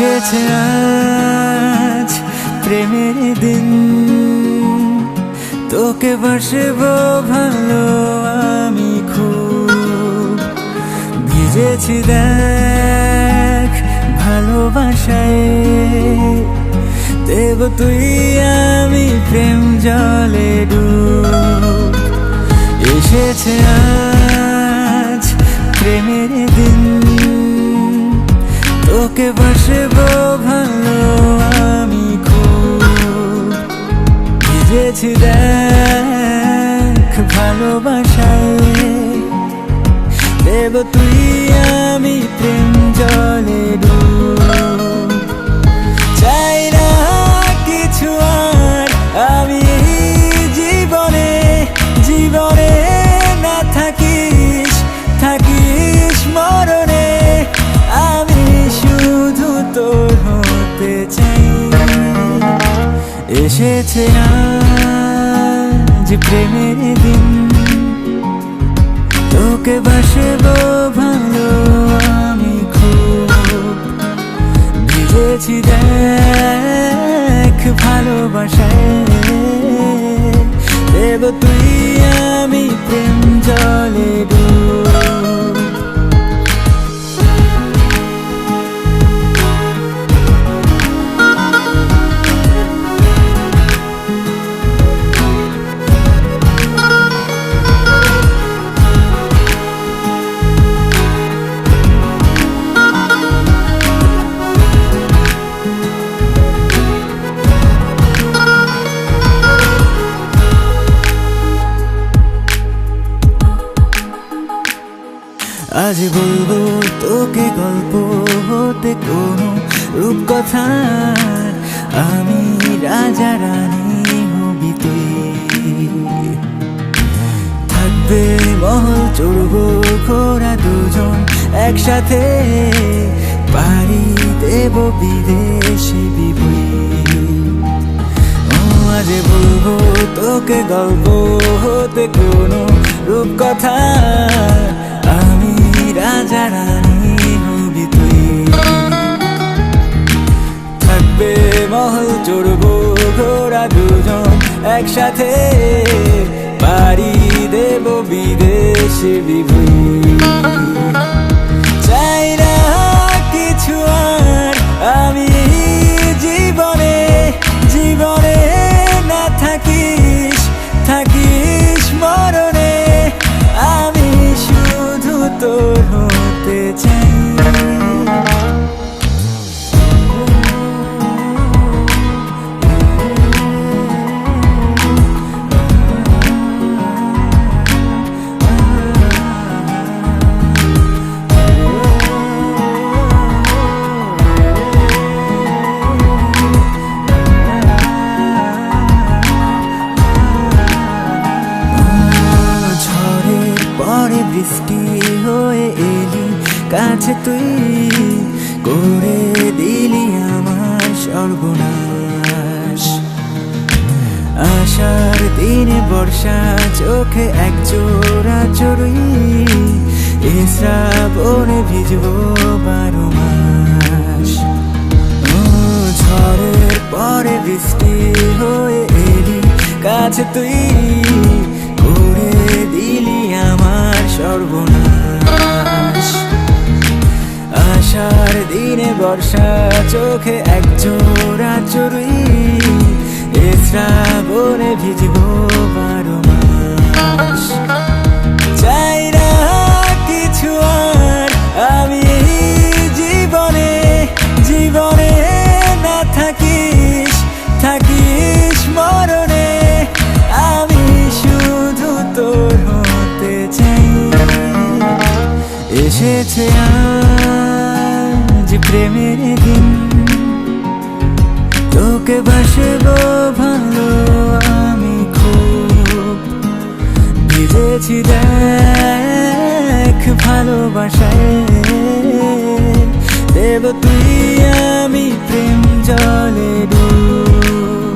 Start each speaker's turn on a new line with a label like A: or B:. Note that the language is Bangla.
A: এসেছে আজ প্রেমের দিন, তোকে বাসবো ভালো আমি খুব। ভিজেছি দেখ ভালোবাসায়, দেব তুই আমি প্রেম জলে ডুব। এসেছে আজ প্রেমের দিন, তোকে বাসবো ভালো আমি খুব। ভিজেছি দেখ ভালোবাসায়, দেব তুই আমি প্রেম জলে ডুব। চাই না কিছু আর আমি জীবনে, জীবনে না থাকিস, থাকিস মরণে। আমি শুধু তোর হতে চাই। এসেছে আজ প্রেমের দিন, তোকে বাসবো ভালো আমি খুব। ভিজেছি দেখ ভালোবাসায়, দেব তুই আমি প্রেম জলে ডুব। আজ বলবো তোকে গল্প হতে কোনো রূপকথা, আমি রাজা রানী হবি তুই। থাকবে মহল চড়বো ঘোড়া দুজন একসাথে, পাড়ি দেব বিদেশে বিবই। আজ বলবো তোকে গল্প হতে কোনো রূপকথা, আমি রাজা রানী হবি তুই। থাকবে মহল চড়বো ঘোড়া দুজন একসাথে, পাড়ি দেব বিদেশে বিভুই। চাই না কিছু আর আমি জীবনে, জীবনে না থাকিস, থাকিস মরণে। আমি শুধু তোর হতে চাই। বৃষ্টি হয়ে এলি কাছে তুই, করে দিলি আমার সর্বনাশ। আশার দিনে বর্ষা চোখে এক জোড়া চড়ুই, এ শ্রাবণে ভিজবো 12 মাস। ঝড়ের পরে বৃষ্টি হয়ে এলি কাছে তুই, করে দিলি আমার সর্বনাশ। আষাঢ় দিনে বর্ষা চোখে এক জোড়া চড়ুই, এ শ্রাবণে ভিজবো 12 মাস। চাই না কিছু আর আমি জীবনে, জীবনে না থাকিস, থাকিস মরণে। আমি শুধু তোর হতে চাই। এসেছে আজ প্রেমের দিন, তোকে বাসবো ভালো আমি খুব। ডুবেছি দেখ ভালোবাসায়, দেব তুই আমি প্রেম জলে ডুব।